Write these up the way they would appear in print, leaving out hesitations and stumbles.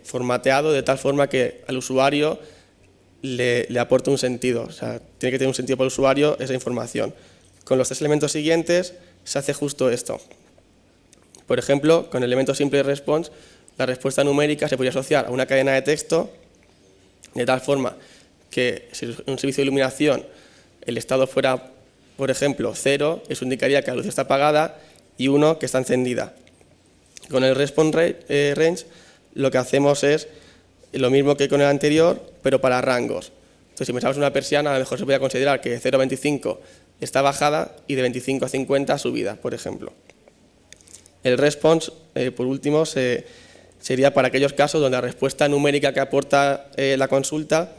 formateado de tal forma que al usuario le aporte un sentido. O sea, tiene que tener un sentido para el usuario esa información. Con los 3 elementos siguientes se hace justo esto. Por ejemplo, con el elemento simple response, la respuesta numérica se podría asociar a una cadena de texto de tal forma que si un servicio de iluminación el estado fuera, por ejemplo, 0, eso indicaría que la luz está apagada y 1 que está encendida. Con el response range lo que hacemos es lo mismo que con el anterior, pero para rangos. Entonces, si pensamos en una persiana, a lo mejor se podría considerar que de 0 a 25 está bajada y de 25 a 50 subida, por ejemplo. El response, por último, sería para aquellos casos donde la respuesta numérica que aporta la consulta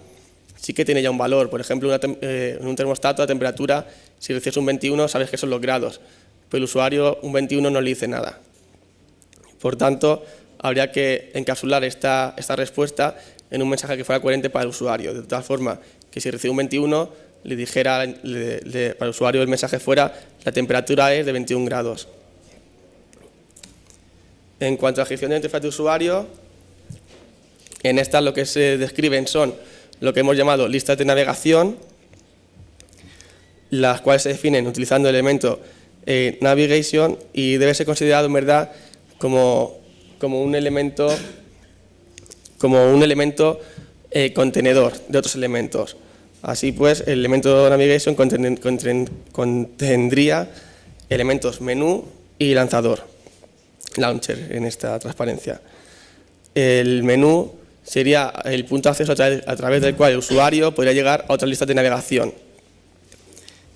sí que tiene ya un valor. Por ejemplo, en un termostato, la temperatura, si recibes un 21, sabes que son los grados, pero el usuario un 21 no le dice nada. Por tanto, habría que encapsular esta respuesta en un mensaje que fuera coherente para el usuario, de tal forma que si recibe un 21, le dijera para el usuario el mensaje fuera la temperatura es de 21 grados. En cuanto a la gestión de la interfaz de usuario, en esta lo que se describen son lo que hemos llamado listas de navegación, las cuales se definen utilizando el elemento navigation y debe ser considerado en verdad como un elemento contenedor de otros elementos. Así pues, el elemento navigation contendría elementos menú y lanzador, launcher en esta transparencia. El menú sería el punto de acceso a través del cual el usuario podría llegar a otras listas de navegación.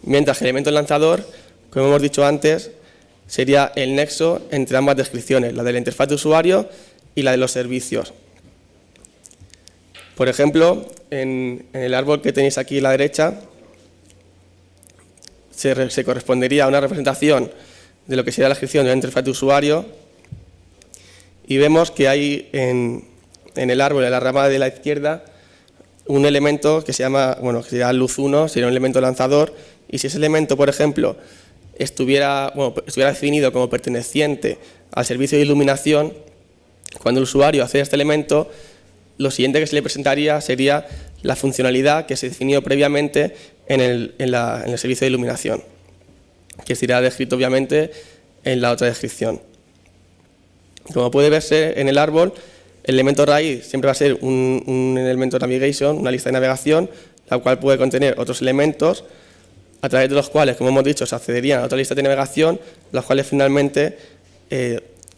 Mientras que el elemento lanzador, como hemos dicho antes, sería el nexo entre ambas descripciones, la de la interfaz de usuario y la de los servicios. Por ejemplo, en el árbol que tenéis aquí a la derecha, se correspondería a una representación de lo que sería la descripción de la interfaz de usuario y vemos que hay en el árbol, en la rama de la izquierda, un elemento que se llama, que sería luz 1, sería un elemento lanzador, y si ese elemento, por ejemplo, estuviera definido como perteneciente al servicio de iluminación, cuando el usuario accede a este elemento, lo siguiente que se le presentaría sería la funcionalidad que se definió previamente en el servicio de iluminación, que será descrito obviamente en la otra descripción. Como puede verse en el árbol, el elemento raíz siempre va a ser un elemento navigation, una lista de navegación, la cual puede contener otros elementos, a través de los cuales, como hemos dicho, se accederían a otra lista de navegación, las cuales finalmente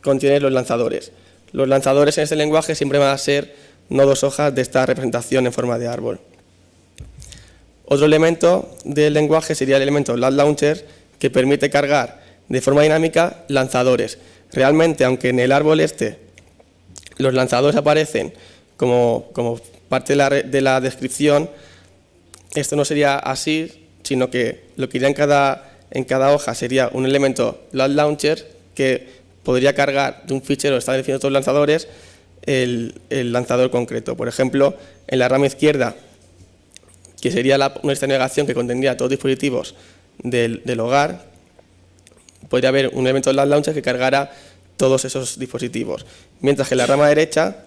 contienen los lanzadores. Los lanzadores en este lenguaje siempre van a ser nodos hojas de esta representación en forma de árbol. Otro elemento del lenguaje sería el elemento launcher, que permite cargar de forma dinámica lanzadores. Realmente, aunque en el árbol los lanzadores aparecen como parte de la descripción, esto no sería así, sino que lo que iría en cada hoja sería un elemento launcher que podría cargar de un fichero que está definido todos los lanzadores el lanzador concreto. Por ejemplo, en la rama izquierda, que sería una lista de navegación que contendría todos los dispositivos del hogar, podría haber un elemento launcher que cargara todos esos dispositivos. Mientras que en la rama derecha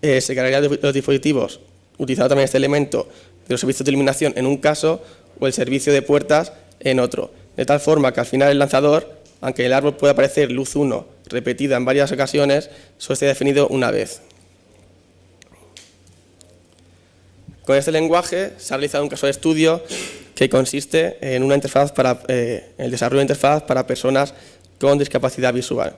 se cargarían los dispositivos utilizando también este elemento de los servicios de iluminación en un caso o el servicio de puertas en otro. De tal forma que al final el lanzador, aunque en el árbol pueda aparecer luz 1 repetida en varias ocasiones, solo está definido una vez. Con este lenguaje se ha realizado un caso de estudio que consiste en una interfaz el desarrollo de interfaz para personas con discapacidad visual.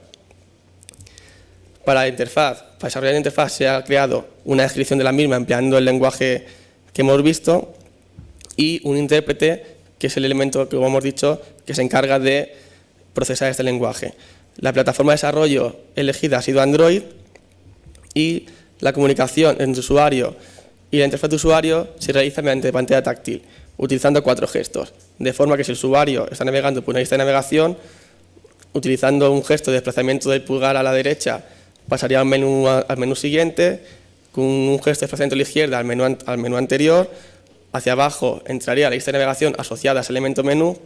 Para desarrollar la interfaz se ha creado una descripción de la misma empleando el lenguaje que hemos visto y un intérprete, que es el elemento que, como hemos dicho, que se encarga de procesar este lenguaje. La plataforma de desarrollo elegida ha sido Android y la comunicación entre el usuario y la interfaz de usuario se realiza mediante pantalla táctil, utilizando 4 gestos, de forma que si el usuario está navegando por una lista de navegación, utilizando un gesto de desplazamiento del pulgar a la derecha, pasaría al menú siguiente, con un gesto de desplazamiento a la izquierda al menú anterior, hacia abajo entraría a la lista de navegación asociada a ese elemento menú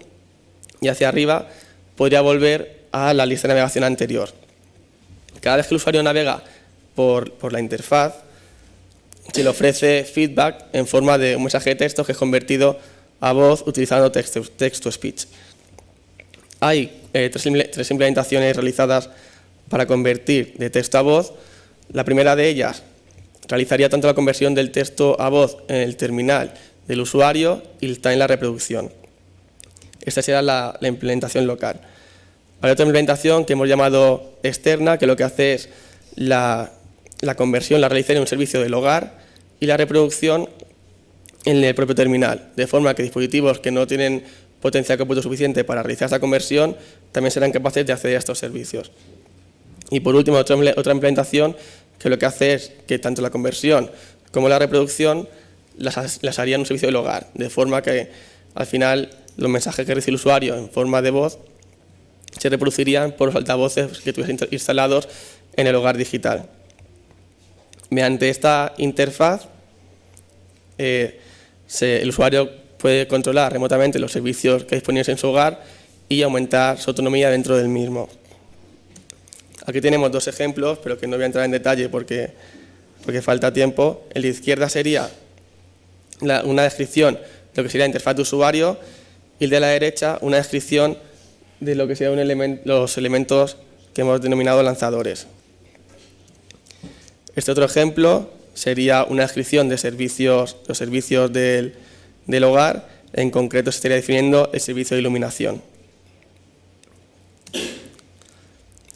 y hacia arriba podría volver a la lista de navegación anterior. Cada vez que el usuario navega por la interfaz, se le ofrece feedback en forma de un mensaje de texto que es convertido a voz utilizando text-to-speech. Hay tres implementaciones realizadas para convertir de texto a voz. La primera de ellas realizaría tanto la conversión del texto a voz en el terminal del usuario y también la reproducción. Esta será la implementación local. Hay otra implementación que hemos llamado externa, que lo que hace es la conversión la realiza en un servicio del hogar y la reproducción en el propio terminal, de forma que dispositivos que no tienen potencia de cómputo suficiente para realizar esta conversión también serán capaces de acceder a estos servicios. Y por último, otra implementación que lo que hace es que tanto la conversión como la reproducción las haría en un servicio del hogar, de forma que al final los mensajes que recibe el usuario en forma de voz se reproducirían por los altavoces que tuviesen instalados en el hogar digital. Mediante esta interfaz, el usuario puede controlar remotamente los servicios que disponibles en su hogar y aumentar su autonomía dentro del mismo. Aquí tenemos dos ejemplos, pero que no voy a entrar en detalle porque falta tiempo. El de izquierda sería una descripción de lo que sería la interfaz de usuario y el de la derecha una descripción de lo que serían los elementos que hemos denominado lanzadores. Este otro ejemplo sería una descripción de los servicios del hogar, en concreto se estaría definiendo el servicio de iluminación.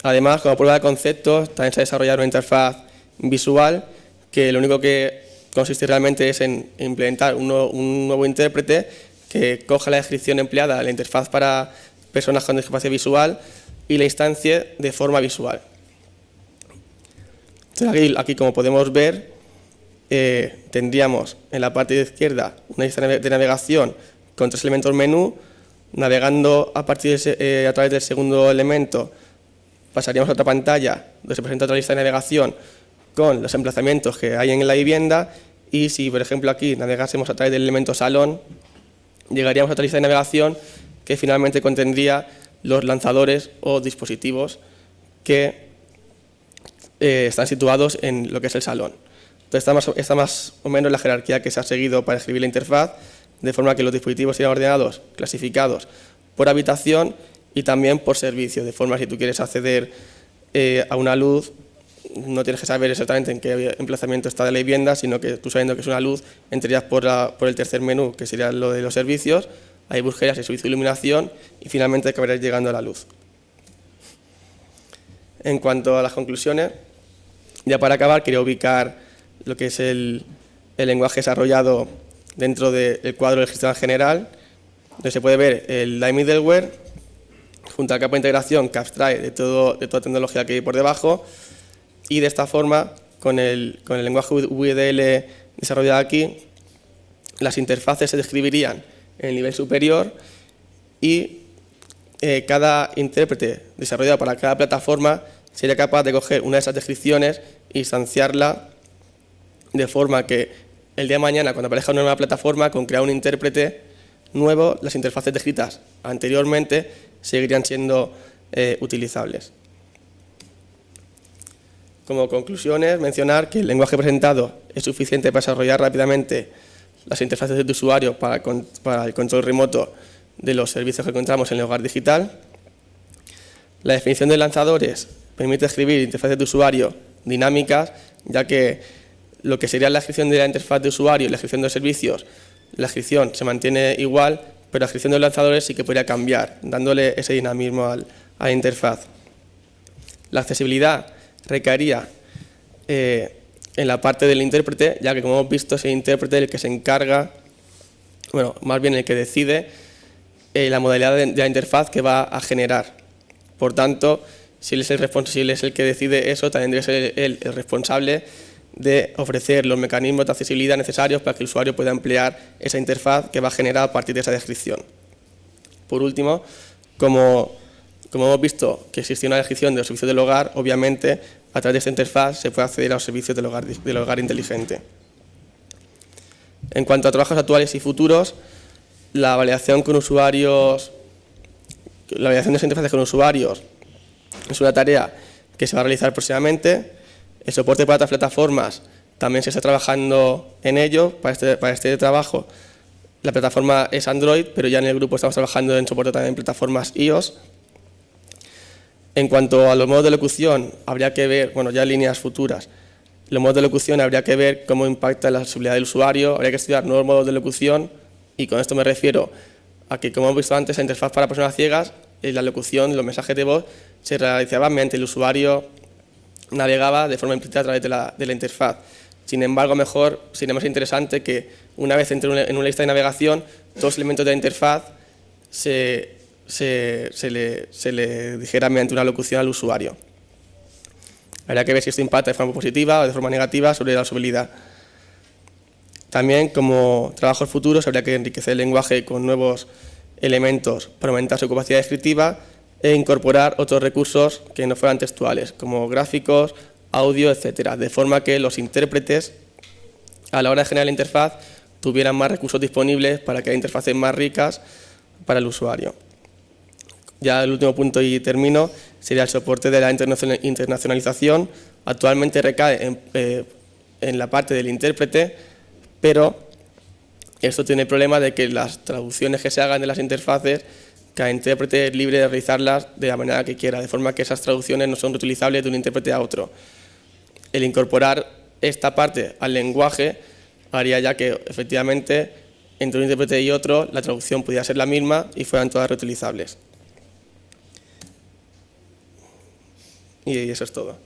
Además, como prueba de conceptos, también se ha desarrollado una interfaz visual que lo único que consiste realmente es en implementar un nuevo intérprete que coja la descripción empleada en la interfaz para personas con discapacidad visual y la instancie de forma visual. Entonces, aquí como podemos ver, tendríamos en la parte de izquierda una lista de navegación con 3 elementos menú. Navegando a través del segundo elemento, pasaríamos a otra pantalla donde se presenta otra lista de navegación con los emplazamientos que hay en la vivienda, y si, por ejemplo, aquí navegásemos a través del elemento salón, llegaríamos a otra lista de navegación que finalmente contendría los lanzadores o dispositivos que están situados en lo que es el salón. Entonces, está más o menos la jerarquía que se ha seguido para escribir la interfaz, de forma que los dispositivos sean ordenados, clasificados por habitación y también por servicio, de forma que si tú quieres acceder a una luz, no tienes que saber exactamente en qué emplazamiento está de la vivienda, sino que tú, sabiendo que es una luz, entrarías por el tercer menú, que sería lo de los servicios, ahí buscarías el servicio de iluminación y finalmente acabarías llegando a la luz. En cuanto a las conclusiones, ya para acabar, quería ubicar lo que es el lenguaje desarrollado dentro del cuadro del sistema general, donde se puede ver el Live Middleware junto a la capa de integración que abstrae de toda tecnología que hay por debajo, y de esta forma, con el lenguaje VDL desarrollado aquí, las interfaces se describirían en el nivel superior y cada intérprete desarrollado para cada plataforma sería capaz de coger una de esas descripciones e instanciarla de forma que el día de mañana, cuando aparezca una nueva plataforma, con crear un intérprete nuevo, las interfaces descritas anteriormente seguirían siendo utilizables. Como conclusiones, mencionar que el lenguaje presentado es suficiente para desarrollar rápidamente las interfaces de usuario para el control remoto de los servicios que encontramos en el hogar digital. La definición de lanzadores permite escribir interfaces de usuario dinámicas, ya que lo que sería la descripción de la interfaz de usuario y la descripción de los servicios, la descripción se mantiene igual, pero la descripción de los lanzadores sí que podría cambiar, dándole ese dinamismo a la interfaz. La accesibilidad recaería en la parte del intérprete, ya que, como hemos visto, es el intérprete el que se encarga, bueno, más bien el que decide la modalidad de la interfaz que va a generar. Por tanto, si él es el que decide eso, también debe ser el responsable de ofrecer los mecanismos de accesibilidad necesarios para que el usuario pueda emplear esa interfaz que va a generar a partir de esa descripción. Por último, como hemos visto que existe una descripción de los servicios del hogar, obviamente a través de esta interfaz se puede acceder a los servicios del hogar inteligente. En cuanto a trabajos actuales y futuros, la validación de esas interfaces con usuarios es una tarea que se va a realizar próximamente. El soporte para otras plataformas también se está trabajando en ello. Para este trabajo la plataforma es Android, pero ya en el grupo estamos trabajando en soporte también en plataformas iOS. En cuanto a los modos de locución, habría que ver, bueno, ya en líneas futuras, los modos de locución habría que ver cómo impacta la accesibilidad del usuario, habría que estudiar nuevos modos de locución, y con esto me refiero a que, como hemos visto antes, la interfaz para personas ciegas, la locución, los mensajes de voz, se realizaban mediante el usuario navegaba de forma implícita a través de la interfaz. Sin embargo, mejor sería más interesante que una vez entre en una lista de navegación, todos los elementos de la interfaz se le dijera mediante una locución al usuario. Habría que ver si esto impacta de forma positiva o de forma negativa sobre la usabilidad. También, como trabajos futuros, habría que enriquecer el lenguaje con nuevos elementos para aumentar su capacidad descriptiva e incorporar otros recursos que no fueran textuales, como gráficos, audio, etcétera, de forma que los intérpretes, a la hora de generar la interfaz, tuvieran más recursos disponibles para crear interfaces más ricas para el usuario. Ya el último punto y termino, sería el soporte de la internacionalización. Actualmente recae en la parte del intérprete, pero esto tiene el problema de que las traducciones que se hagan de las interfaces, cada intérprete es libre de realizarlas de la manera que quiera, de forma que esas traducciones no son reutilizables de un intérprete a otro. El incorporar esta parte al lenguaje haría ya que, efectivamente, entre un intérprete y otro, la traducción pudiera ser la misma y fueran todas reutilizables. Y eso es todo.